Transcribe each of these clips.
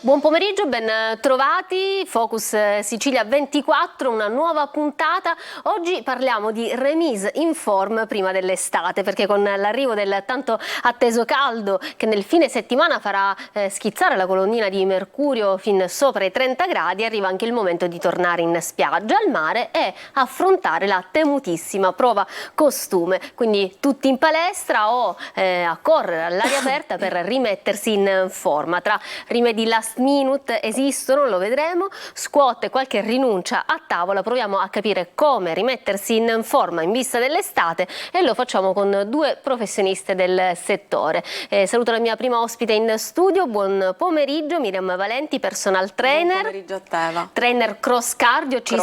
Buon pomeriggio, ben trovati, Focus Sicilia 24, una nuova puntata. Oggi parliamo di remise in form prima dell'estate, perché con l'arrivo del tanto atteso caldo che nel fine settimana farà schizzare la colonnina di mercurio fin sopra i 30 gradi, arriva anche il momento di tornare in spiaggia, al mare e affrontare la temutissima prova costume. Quindi tutti in palestra o a correre all'aria aperta per rimettersi in forma. Tra rimedi last minute esistono, lo vedremo, scuote, qualche rinuncia a tavola, proviamo a capire come rimettersi in forma in vista dell'estate e lo facciamo con due professioniste del settore. Saluto la mia prima ospite in studio, buon pomeriggio, Miriam Valenti, personal trainer. Buon pomeriggio a te, Eva. Trainer cross cardio, ci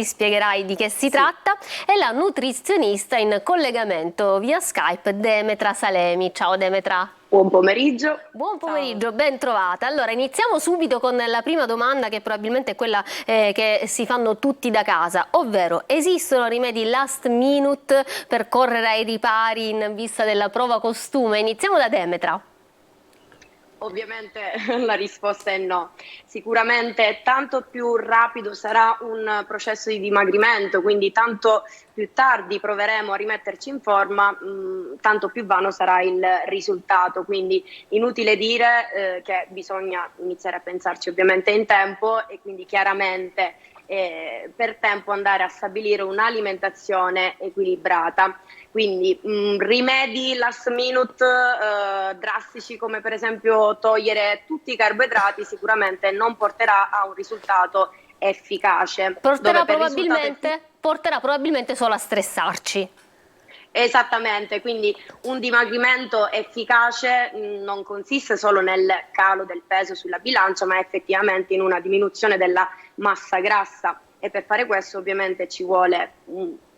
spiegherai di che si tratta, e la nutrizionista in collegamento via Skype, Demetra Salemi. Ciao Demetra. Buon pomeriggio. Buon pomeriggio, ben trovata. Allora, iniziamo subito con la prima domanda, che probabilmente è quella che si fanno tutti da casa, ovvero: esistono rimedi last minute per correre ai ripari in vista della prova costume? Iniziamo da Demetra. Ovviamente la risposta è no. Sicuramente tanto più rapido sarà un processo di dimagrimento, quindi tanto più tardi proveremo a rimetterci in forma, tanto più vano sarà il risultato. Quindi inutile dire che bisogna iniziare a pensarci ovviamente in tempo e quindi chiaramente per tempo andare a stabilire un'alimentazione equilibrata. Quindi rimedi last minute drastici, come per esempio togliere tutti i carboidrati, sicuramente non porterà a un risultato efficace. Porterà probabilmente solo a stressarci. Esattamente, quindi un dimagrimento efficace non consiste solo nel calo del peso sulla bilancia, ma effettivamente in una diminuzione della massa grassa, e per fare questo ovviamente ci vuole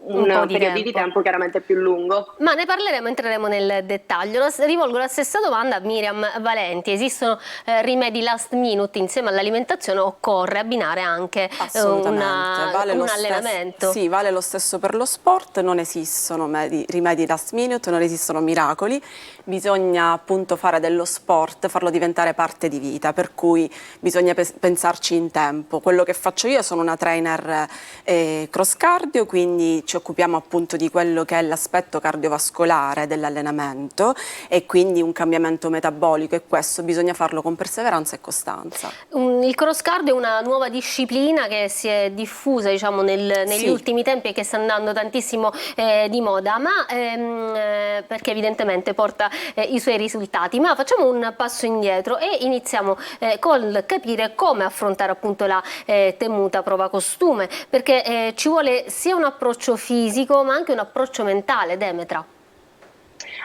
un periodo di tempo chiaramente più lungo. Ma ne parleremo, entreremo nel dettaglio. Rivolgo la stessa domanda a Miriam Valenti: esistono rimedi last minute insieme all'alimentazione, occorre abbinare anche un allenamento? Sì, vale lo stesso per lo sport, non esistono rimedi last minute, non esistono miracoli, bisogna appunto fare dello sport, farlo diventare parte di vita, per cui bisogna pensarci in tempo. Quello che faccio io, sono una trainer cross cardio, quindi ci occupiamo appunto di quello che è l'aspetto cardiovascolare dell'allenamento e quindi un cambiamento metabolico, e questo bisogna farlo con perseveranza e costanza. Il cross cardio è una nuova disciplina che si è diffusa, diciamo, negli ultimi tempi e che sta andando tantissimo di moda, ma perché evidentemente porta i suoi risultati. Ma facciamo un passo indietro e iniziamo col capire come affrontare appunto la temuta prova costume, perché ci vuole sia un approccio fisico ma anche un approccio mentale, Demetra.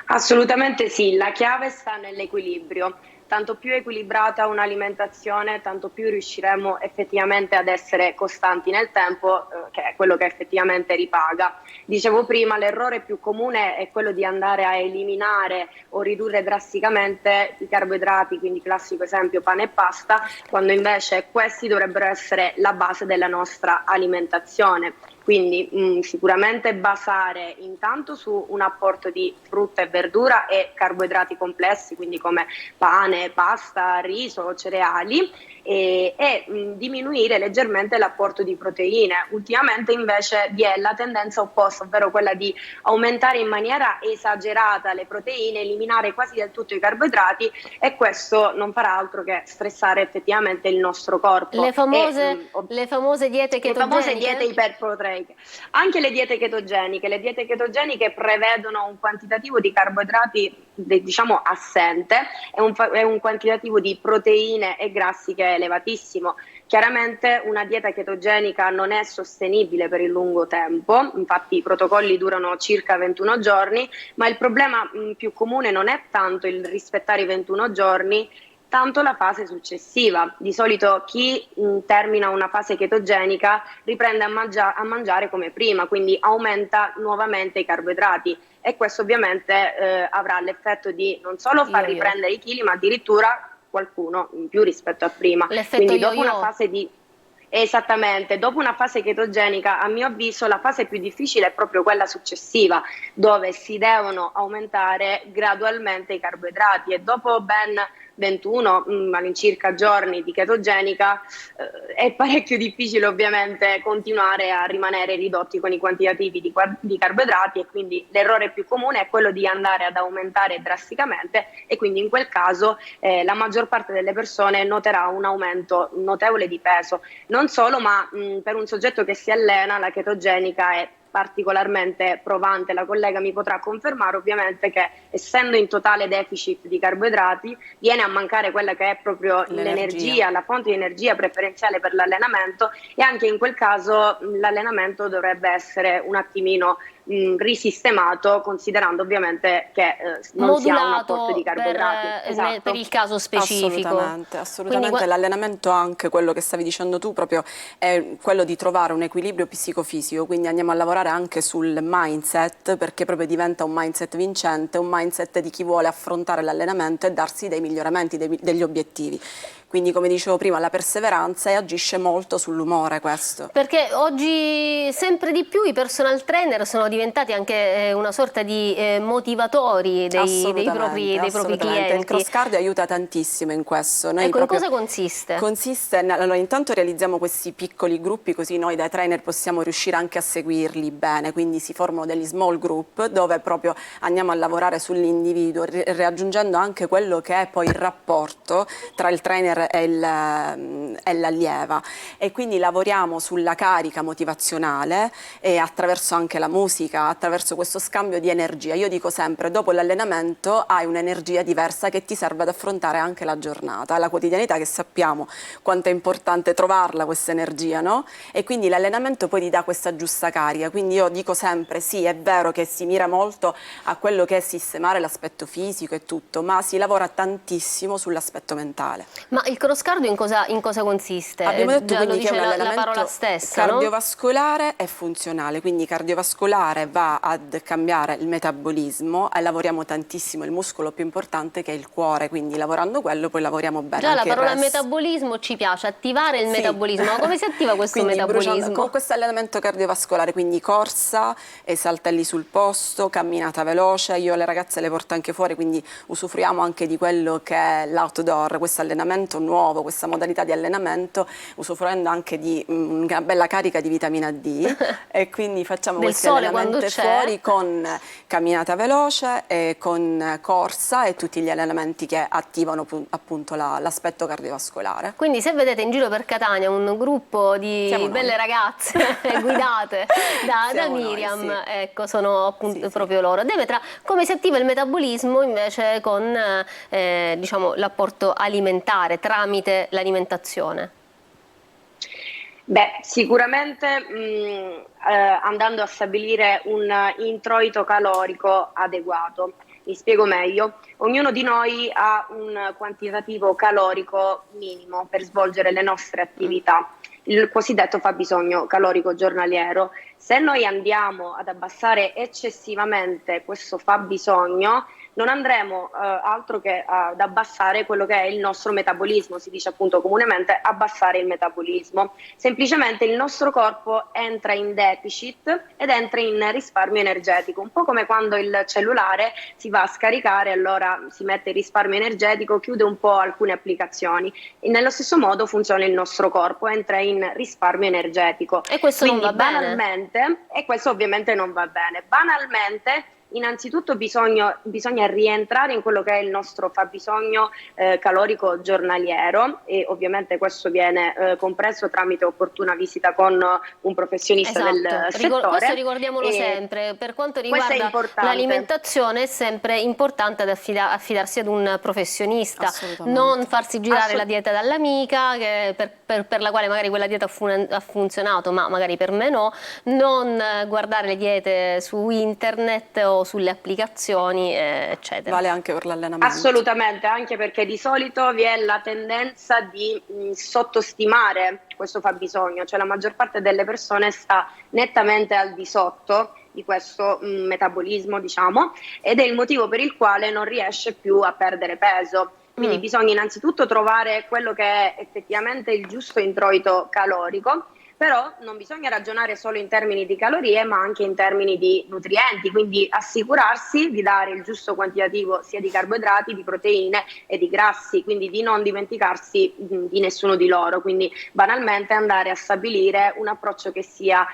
Assolutamente sì, la chiave sta nell'equilibrio. Tanto più equilibrata un'alimentazione, tanto più riusciremo effettivamente ad essere costanti nel tempo, che è quello che effettivamente ripaga. Dicevo prima, l'errore più comune è quello di andare a eliminare o ridurre drasticamente i carboidrati, quindi classico esempio pane e pasta, quando invece questi dovrebbero essere la base della nostra alimentazione. Quindi sicuramente basare intanto su un apporto di frutta e verdura e carboidrati complessi, quindi come pane, pasta, riso, cereali, e diminuire leggermente l'apporto di proteine. Ultimamente invece vi è la tendenza opposta, ovvero quella di aumentare in maniera esagerata le proteine, eliminare quasi del tutto i carboidrati, e questo non farà altro che stressare effettivamente il nostro corpo. Le famose diete ketogeniche? Le famose diete iperproteiche. Anche le diete ketogeniche prevedono un quantitativo di carboidrati diciamo assente e un quantitativo di proteine e grassi che è elevatissimo. Chiaramente una dieta chetogenica non è sostenibile per il lungo tempo, infatti i protocolli durano circa 21 giorni, ma il problema più comune non è tanto il rispettare i 21 giorni, tanto la fase successiva. Di solito chi termina una fase chetogenica riprende a mangiare come prima, quindi aumenta nuovamente i carboidrati, e questo ovviamente avrà l'effetto di non solo far riprendere i chili, ma addirittura qualcuno in più rispetto a prima. Quindi dopo una fase di Esattamente, dopo una fase chetogenica, a mio avviso, la fase più difficile è proprio quella successiva, dove si devono aumentare gradualmente i carboidrati, e dopo ben 21 all'incirca giorni di chetogenica, è parecchio difficile ovviamente continuare a rimanere ridotti con i quantitativi di carboidrati, e quindi l'errore più comune è quello di andare ad aumentare drasticamente, e quindi in quel caso la maggior parte delle persone noterà un aumento notevole di peso. Non solo, ma per un soggetto che si allena la chetogenica è particolarmente provante. La collega mi potrà confermare ovviamente che, essendo in totale deficit di carboidrati, viene a mancare quella che è proprio l'energia, la fonte di energia preferenziale per l'allenamento, e anche in quel caso l'allenamento dovrebbe essere un attimino risistemato, considerando ovviamente che non si ha un apporto di carboidrati. Esatto. Per il caso specifico. Assolutamente. Quindi, l'allenamento, anche quello che stavi dicendo tu, proprio è quello di trovare un equilibrio psicofisico, quindi andiamo a lavorare anche sul mindset, perché proprio diventa un mindset vincente, un mindset di chi vuole affrontare l'allenamento e darsi dei miglioramenti, degli obiettivi. Quindi, come dicevo prima, la perseveranza, e agisce molto sull'umore questo. Perché oggi sempre di più i personal trainer sono diventati anche una sorta di motivatori dei propri clienti. Il cross cardio aiuta tantissimo in questo. Noi ecco, in cosa consiste? Allora, intanto realizziamo questi piccoli gruppi, così noi da trainer possiamo riuscire anche a seguirli bene, quindi si formano degli small group dove proprio andiamo a lavorare sull'individuo, raggiungendo anche quello che è poi il rapporto tra il trainer e l'allieva, e quindi lavoriamo sulla carica motivazionale, e attraverso anche la musica, attraverso questo scambio di energia. Io dico sempre, dopo l'allenamento hai un'energia diversa che ti serve ad affrontare anche la giornata, la quotidianità, che sappiamo quanto è importante trovarla questa energia, no? E quindi l'allenamento poi ti dà questa giusta carica. Quindi io dico sempre, sì, è vero che si mira molto a quello che è sistemare l'aspetto fisico e tutto, ma si lavora tantissimo sull'aspetto mentale. Ma il cross cardio in cosa consiste? Abbiamo detto quindi che è un la allenamento parola stessa, cardiovascolare, no? E funzionale, quindi cardiovascolare va ad cambiare il metabolismo, e lavoriamo tantissimo il muscolo più importante, che è il cuore, quindi lavorando quello poi lavoriamo bene. Già anche la parola il resto. Metabolismo ci piace, attivare il metabolismo. Ma come si attiva questo quindi metabolismo? Con questo allenamento cardiovascolare, quindi corsa, saltelli sul posto, camminata veloce. Io le ragazze le porto anche fuori, quindi usufruiamo anche di quello che è l'outdoor, questo allenamento nuovo, questa modalità di allenamento, usufruendo anche di una bella carica di vitamina D, e quindi facciamo questi allenamenti fuori con camminata veloce, e con corsa, e tutti gli allenamenti che attivano appunto l'aspetto cardiovascolare. Quindi se vedete in giro per Catania un gruppo di belle ragazze guidate da Miriam, noi, sì. Ecco, sono appunto proprio loro. Demetra, come si attiva il metabolismo invece con diciamo, l'apporto alimentare, tramite l'alimentazione? Beh, sicuramente andando a stabilire un introito calorico adeguato. Mi spiego meglio. Ognuno di noi ha un quantitativo calorico minimo per svolgere le nostre attività, il cosiddetto fabbisogno calorico giornaliero. Se noi andiamo ad abbassare eccessivamente questo fabbisogno, non andremo altro che ad abbassare quello che è il nostro metabolismo, si dice appunto comunemente abbassare il metabolismo. Semplicemente il nostro corpo entra in deficit ed entra in risparmio energetico, un po' come quando il cellulare si va a scaricare, allora si mette il risparmio energetico, chiude un po' alcune applicazioni, e nello stesso modo funziona il nostro corpo, entra in risparmio energetico. E questo quindi non va banalmente, bene. E questo ovviamente non va bene, banalmente. Innanzitutto bisogna rientrare in quello che è il nostro fabbisogno calorico giornaliero, e ovviamente questo viene compreso tramite opportuna visita con un professionista del settore. Questo ricordiamolo sempre. Per quanto riguarda l'alimentazione è sempre importante affidarsi ad un professionista, non farsi girare la dieta dall'amica per la quale magari quella dieta ha funzionato ma magari per me no, non guardare le diete su internet o sulle applicazioni, eccetera. Vale anche per l'allenamento. Assolutamente, anche perché di solito vi è la tendenza di sottostimare questo fabbisogno, cioè la maggior parte delle persone sta nettamente al di sotto di questo metabolismo, diciamo, ed è il motivo per il quale non riesce più a perdere peso. Quindi bisogna innanzitutto trovare quello che è effettivamente il giusto introito calorico, Però non bisogna ragionare solo in termini di calorie, ma anche in termini di nutrienti, quindi assicurarsi di dare il giusto quantitativo sia di carboidrati, di proteine e di grassi, quindi di non dimenticarsi di nessuno di loro, quindi banalmente andare a stabilire un approccio che sia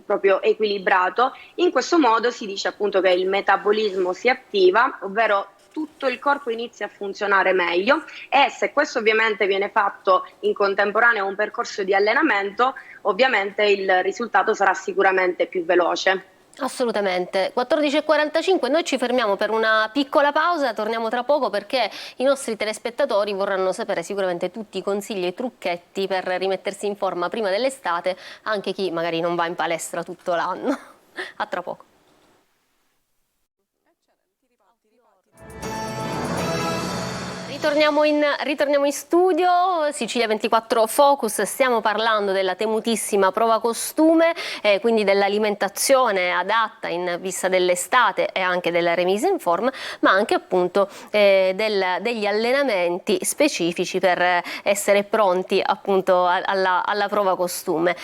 proprio equilibrato. In questo modo si dice appunto che il metabolismo si attiva, ovvero tutto il corpo inizia a funzionare meglio, e se questo ovviamente viene fatto in contemporanea a un percorso di allenamento, ovviamente il risultato sarà sicuramente più veloce. Assolutamente. 14:45, noi ci fermiamo per una piccola pausa, torniamo tra poco perché i nostri telespettatori vorranno sapere sicuramente tutti i consigli e i trucchetti per rimettersi in forma prima dell'estate, anche chi magari non va in palestra tutto l'anno. A tra poco. Ritorniamo in studio, Sicilia 24 Focus, stiamo parlando della temutissima prova costume, quindi dell'alimentazione adatta in vista dell'estate e anche della remise in forma, ma anche appunto degli allenamenti specifici per essere pronti appunto alla prova costume.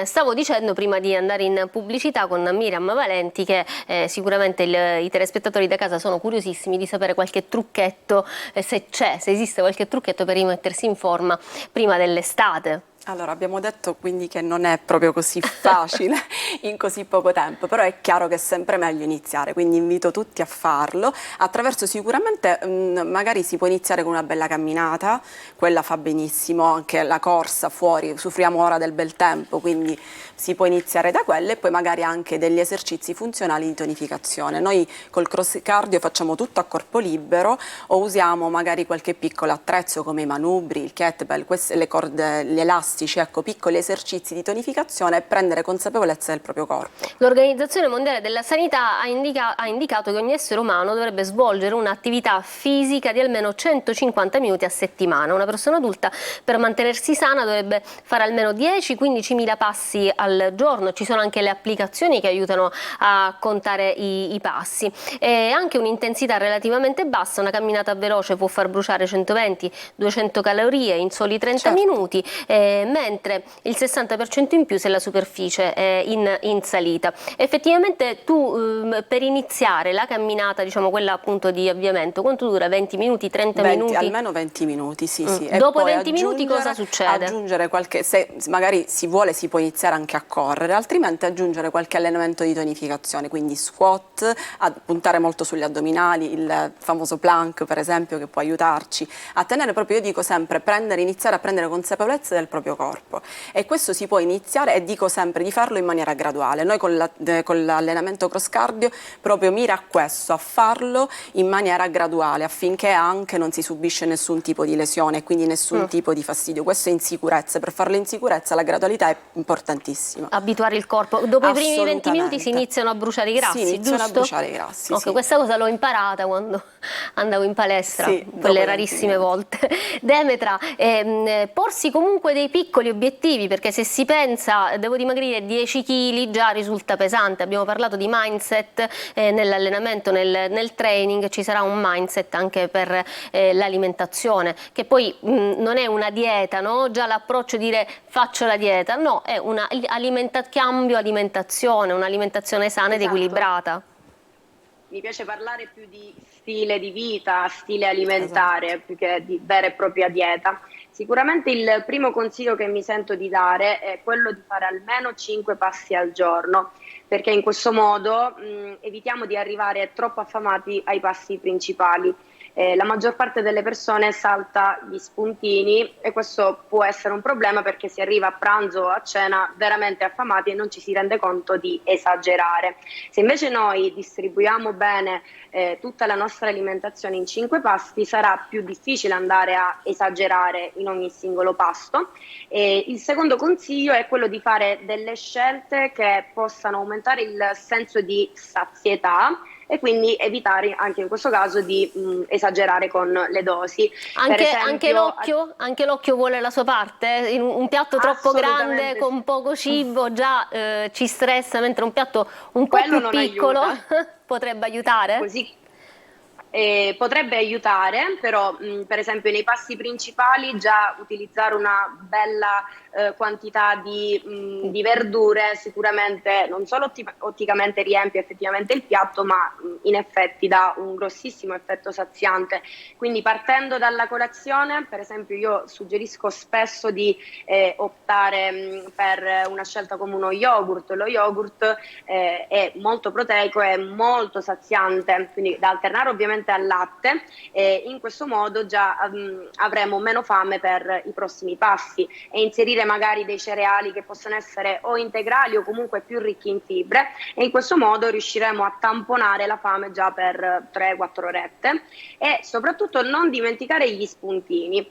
Stavo dicendo prima di andare in pubblicità con Miriam Valenti che sicuramente i telespettatori da casa sono curiosissimi di sapere qualche trucchetto, se esiste qualche trucchetto per rimettersi in forma prima dell'estate. Allora, abbiamo detto quindi che non è proprio così facile in così poco tempo, però è chiaro che è sempre meglio iniziare, quindi invito tutti a farlo attraverso sicuramente, magari si può iniziare con una bella camminata, quella fa benissimo, anche la corsa fuori, soffriamo ora del bel tempo, quindi si può iniziare da quella e poi magari anche degli esercizi funzionali di tonificazione. Noi col cross cardio facciamo tutto a corpo libero o usiamo magari qualche piccolo attrezzo come i manubri, il kettlebell, le corde, gli elastici, ecco, piccoli esercizi di tonificazione e prendere consapevolezza del proprio corpo. L'Organizzazione Mondiale della Sanità ha indicato che ogni essere umano dovrebbe svolgere un'attività fisica di almeno 150 minuti a settimana. Una persona adulta per mantenersi sana dovrebbe fare almeno 10-15 mila passi al giorno. Ci sono anche le applicazioni che aiutano a contare i passi. E anche un'intensità relativamente bassa, una camminata veloce può far bruciare 120-200 calorie in soli 30 minuti. Mentre il 60% in più se la superficie è in salita. Effettivamente tu per iniziare la camminata, diciamo quella appunto di avviamento, quanto dura? 20 minuti, 30 minuti? Almeno 20 minuti, sì, sì. E dopo poi 20 minuti cosa succede? Aggiungere qualche, se magari si vuole si può iniziare anche a correre, altrimenti aggiungere qualche allenamento di tonificazione, quindi squat, puntare molto sugli addominali, il famoso plank per esempio che può aiutarci a tenere proprio, io dico sempre, iniziare a prendere consapevolezza del proprio corpo, e questo si può iniziare, e dico sempre di farlo in maniera graduale. Noi con l'allenamento cross cardio proprio mira a questo, a farlo in maniera graduale affinché anche non si subisce nessun tipo di lesione e quindi nessun tipo di fastidio. Questo è in sicurezza, per farlo in sicurezza la gradualità è importantissima. Abituare il corpo, dopo i primi 20 minuti si iniziano a bruciare i grassi, si iniziano giusto? a bruciare i grassi, okay, sì. Questa cosa l'ho imparata quando andavo in palestra, sì, quelle rarissime volte. Demetra, porsi comunque dei piccoli obiettivi, perché se si pensa devo dimagrire 10 kg già risulta pesante. Abbiamo parlato di mindset nell'allenamento, nel training ci sarà un mindset anche per l'alimentazione, che poi non è una dieta, no? Già l'approccio dire faccio la dieta, no, è una cambio alimentazione, un'alimentazione sana ed equilibrata. Mi piace parlare più di stile di vita, stile alimentare, più che di vera e propria dieta. Sicuramente il primo consiglio che mi sento di dare è quello di fare almeno 5 passi al giorno, perché in questo modo evitiamo di arrivare troppo affamati ai passi principali. La maggior parte delle persone salta gli spuntini e questo può essere un problema perché si arriva a pranzo o a cena veramente affamati e non ci si rende conto di esagerare. Se invece noi distribuiamo bene tutta la nostra alimentazione in 5 pasti, sarà più difficile andare a esagerare in ogni singolo pasto. Il secondo consiglio è quello di fare delle scelte che possano aumentare il senso di sazietà e quindi evitare anche in questo caso di esagerare con le dosi. Anche l'occhio vuole la sua parte? In un piatto troppo grande con poco cibo già ci stressa, mentre un piatto un po' più piccolo potrebbe aiutare? Potrebbe aiutare, però per esempio nei passi principali già utilizzare una bella quantità di verdure sicuramente non solo otticamente riempie effettivamente il piatto, ma in effetti dà un grossissimo effetto saziante. Quindi partendo dalla colazione, per esempio io suggerisco spesso di optare per una scelta come uno yogurt. Lo yogurt è molto proteico e molto saziante, quindi da alternare ovviamente al latte, in questo modo già avremo meno fame per i prossimi passi, e inserire magari dei cereali che possono essere o integrali o comunque più ricchi in fibre, e in questo modo riusciremo a tamponare la fame già per 3-4 orette. E soprattutto non dimenticare gli spuntini.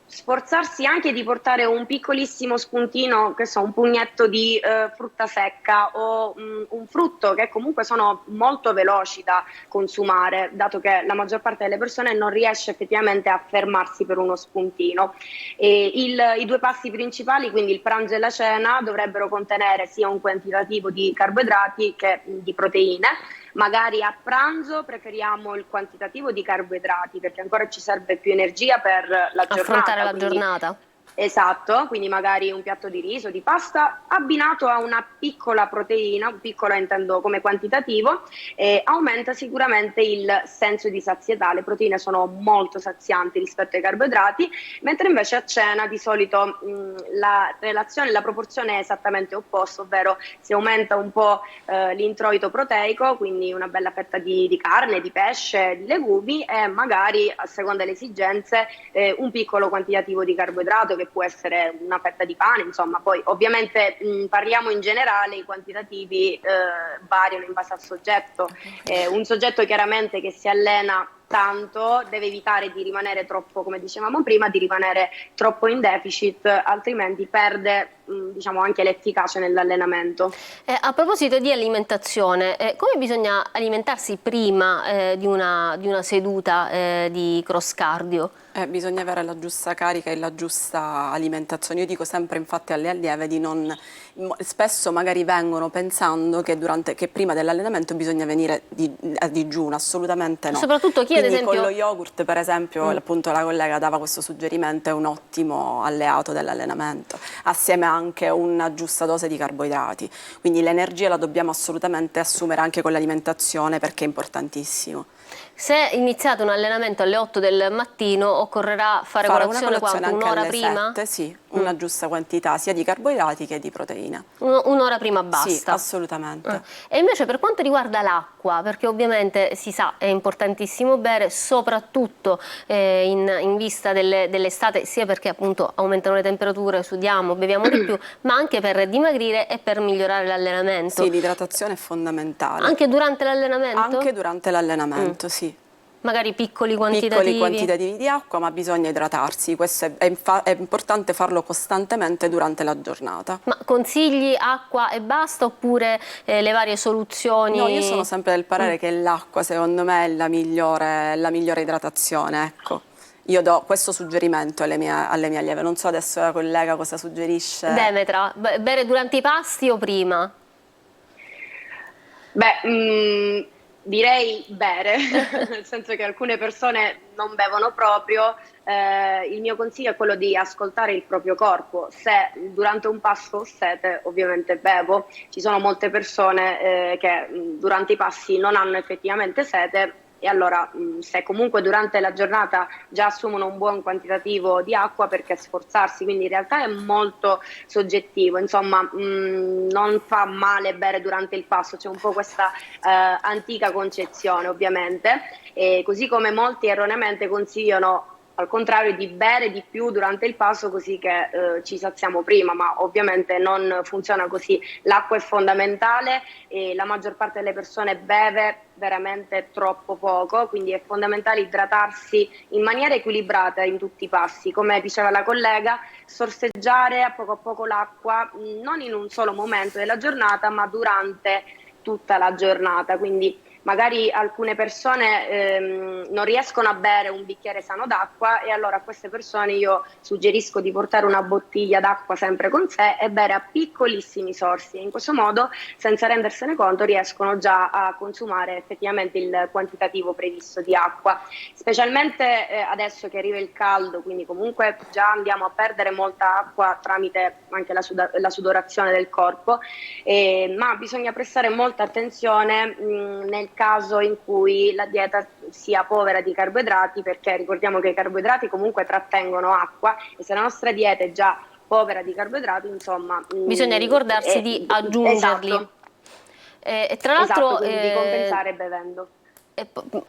Sforzarsi anche di portare un piccolissimo spuntino, che so, un pugnetto di frutta secca o un frutto, che comunque sono molto veloci da consumare, dato che la maggior parte delle persone non riesce effettivamente a fermarsi per uno spuntino. I due pasti principali, quindi il pranzo e la cena, dovrebbero contenere sia un quantitativo di carboidrati che di proteine. Magari a pranzo preferiamo il quantitativo di carboidrati, perché ancora ci serve più energia per la giornata. Affrontare la quindi giornata. Esatto, quindi magari un piatto di riso, di pasta, abbinato a una piccola proteina, piccola intendo come quantitativo, aumenta sicuramente il senso di sazietà. Le proteine sono molto sazianti rispetto ai carboidrati, mentre invece a cena di solito la relazione, la proporzione è esattamente opposta, ovvero si aumenta un po' l'introito proteico, quindi una bella fetta di carne, di pesce, di legumi, e magari a seconda delle esigenze un piccolo quantitativo di carboidrato, che può essere una fetta di pane, insomma. Poi ovviamente parliamo in generale, i quantitativi variano in base al soggetto. Un soggetto chiaramente che si allena tanto deve evitare di rimanere troppo, come dicevamo prima, di rimanere troppo in deficit, altrimenti perde diciamo anche l'efficacia nell'allenamento. A proposito di alimentazione, come bisogna alimentarsi prima di una seduta di cross cardio? Bisogna avere la giusta carica e la giusta alimentazione. Io dico sempre infatti alle allieve di non... Spesso magari vengono pensando che prima dell'allenamento bisogna venire a digiuno, assolutamente no. Soprattutto chi ad Quindi esempio... con lo yogurt, per esempio, appunto la collega dava questo suggerimento, è un ottimo alleato dell'allenamento, assieme anche a una giusta dose di carboidrati. Quindi l'energia la dobbiamo assolutamente assumere anche con l'alimentazione, perché è importantissimo. Se iniziate un allenamento alle 8 del mattino, occorrerà fare colazione quanto? Un'ora prima? 7, sì, una giusta quantità sia di carboidrati che di proteine. Un'ora prima basta? Sì, assolutamente. E invece per quanto riguarda l'acqua, perché ovviamente si sa è importantissimo bere, soprattutto in vista dell'estate, sia perché appunto aumentano le temperature, sudiamo, beviamo di più, ma anche per dimagrire e per migliorare l'allenamento. Sì, l'idratazione è fondamentale. Anche durante l'allenamento? Anche durante l'allenamento, sì. Magari piccoli quantitativi di acqua, ma bisogna idratarsi. Questo è importante farlo costantemente durante la giornata. Ma consigli acqua e basta, oppure le varie soluzioni? No, io sono sempre del parere che l'acqua, secondo me, è la migliore idratazione, ecco. Io do questo suggerimento alle mie allieve. Non so adesso la collega cosa suggerisce. Demetra, bere durante i pasti o prima? Beh, direi bere, nel senso che alcune persone non bevono proprio. Il mio consiglio è quello di ascoltare il proprio corpo. Se durante un pasto ho sete, ovviamente bevo. Ci sono molte persone che durante i passi non hanno effettivamente sete, e allora se comunque durante la giornata già assumono un buon quantitativo di acqua, perché sforzarsi? Quindi in realtà è molto soggettivo, insomma non fa male bere durante il pasto, c'è un po' questa antica concezione ovviamente, e così come molti erroneamente consigliano al contrario di bere di più durante il pasto, così che ci saziamo prima, ma ovviamente non funziona così. L'acqua è fondamentale e la maggior parte delle persone beve veramente troppo poco, quindi è fondamentale idratarsi in maniera equilibrata in tutti i passi. Come diceva la collega, sorseggiare a poco l'acqua, non in un solo momento della giornata, ma durante tutta la giornata. Quindi Magari alcune persone non riescono a bere un bicchiere sano d'acqua e allora a queste persone io suggerisco di portare una bottiglia d'acqua sempre con sé e bere a piccolissimi sorsi, e in questo modo, senza rendersene conto, riescono già a consumare effettivamente il quantitativo previsto di acqua, specialmente adesso che arriva il caldo, quindi comunque già andiamo a perdere molta acqua tramite anche la sudorazione del corpo, ma bisogna prestare molta attenzione nel caso in cui la dieta sia povera di carboidrati, perché ricordiamo che i carboidrati comunque trattengono acqua e se la nostra dieta è già povera di carboidrati, insomma, bisogna ricordarsi di aggiungerli. Esatto, E tra l'altro, quindi di compensare bevendo.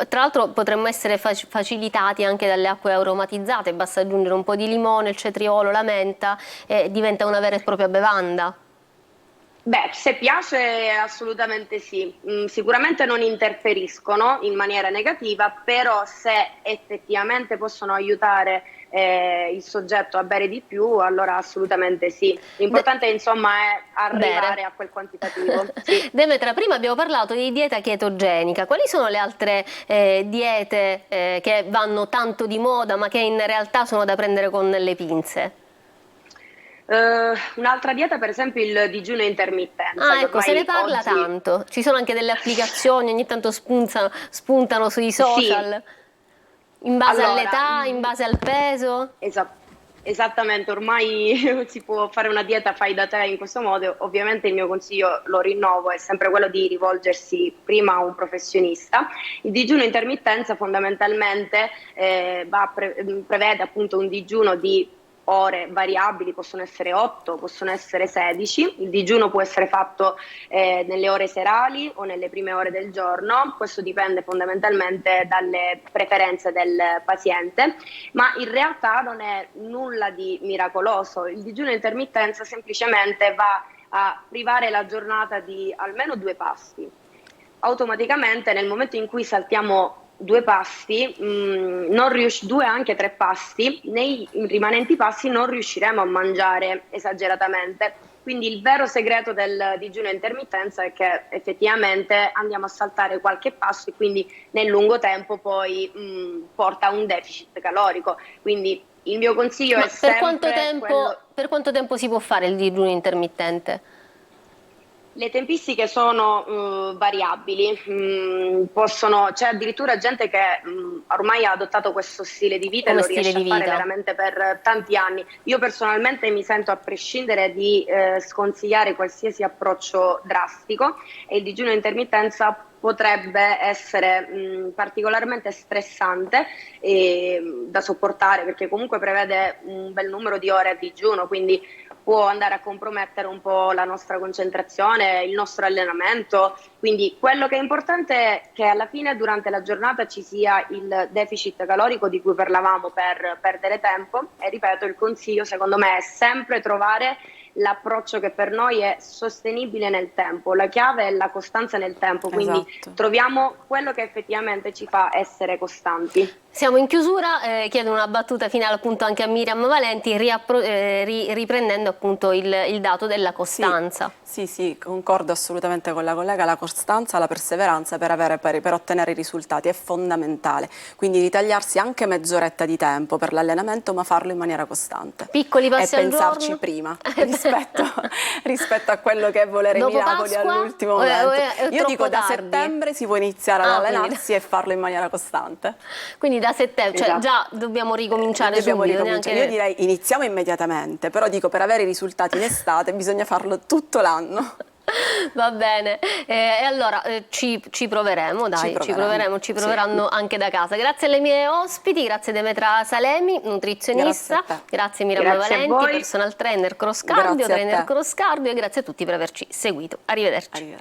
Tra l'altro potremmo essere facilitati anche dalle acque aromatizzate, basta aggiungere un po' di limone, il cetriolo, la menta e diventa una vera e propria bevanda. Beh, se piace assolutamente sì, sicuramente non interferiscono in maniera negativa, però se effettivamente possono aiutare il soggetto a bere di più, allora assolutamente sì. L'importante insomma è arrivare a quel quantitativo. Sì. Demetra, prima abbiamo parlato di dieta chetogenica, quali sono le altre diete che vanno tanto di moda ma che in realtà sono da prendere con le pinze? Un'altra dieta per esempio il digiuno intermittenza. Ah, ecco, se ne parla oggi... tanto, ci sono anche delle applicazioni, ogni tanto spuntano sui social, sì. In base all'età, in base al peso. Esattamente, ormai si può fare una dieta fai da te in questo modo. Ovviamente il mio consiglio, lo rinnovo, è sempre quello di rivolgersi prima a un professionista. Il digiuno intermittenza fondamentalmente prevede appunto un digiuno di ore variabili, possono essere 8, possono essere 16, il digiuno può essere fatto nelle ore serali o nelle prime ore del giorno, questo dipende fondamentalmente dalle preferenze del paziente, ma in realtà non è nulla di miracoloso, il digiuno intermittenza semplicemente va a privare la giornata di almeno 2 pasti. Automaticamente nel momento in cui saltiamo 2 pasti, 2 anche 3 pasti, nei rimanenti pasti non riusciremo a mangiare esageratamente. Quindi il vero segreto del digiuno intermittenza è che effettivamente andiamo a saltare qualche pasto e quindi nel lungo tempo poi porta a un deficit calorico. Quindi il mio consiglio è sempre per quanto tempo si può fare il digiuno intermittente? Le tempistiche sono variabili, c'è addirittura gente che ormai ha adottato questo stile di vita e lo riesce a fare veramente per tanti anni. Io personalmente mi sento a prescindere di sconsigliare qualsiasi approccio drastico e il digiuno intermittenza potrebbe essere particolarmente stressante da sopportare perché comunque prevede un bel numero di ore a digiuno, quindi può andare a compromettere un po' la nostra concentrazione, il nostro allenamento, quindi quello che è importante è che alla fine durante la giornata ci sia il deficit calorico di cui parlavamo per perdere tempo e ripeto, il consiglio secondo me è sempre trovare l'approccio che per noi è sostenibile nel tempo, la chiave è la costanza nel tempo, quindi troviamo quello che effettivamente ci fa essere costanti. Siamo in chiusura, chiedo una battuta finale appunto anche a Miriam Valenti, riprendendo appunto il dato della costanza. Sì, concordo assolutamente con la collega, la costanza, la perseveranza per ottenere i risultati è fondamentale, quindi ritagliarsi anche mezz'oretta di tempo per l'allenamento ma farlo in maniera costante. Piccoli passi al giorno? E pensarci prima rispetto a quello che è volere i miracoli all'ultimo momento. Io dico da settembre si può iniziare ad allenarsi e farlo in maniera costante. Quindi da settembre, cioè già dobbiamo ricominciare subito. Io direi iniziamo immediatamente, però dico per avere i risultati in estate bisogna farlo tutto l'anno. Va bene, e allora ci proveremo, dai, ci proveranno anche da casa. Grazie alle mie ospiti, grazie Demetra Salemi, nutrizionista, grazie Miriam Valenti, personal trainer cross cardio, trainer cross cardio, e grazie a tutti per averci seguito. Arrivederci.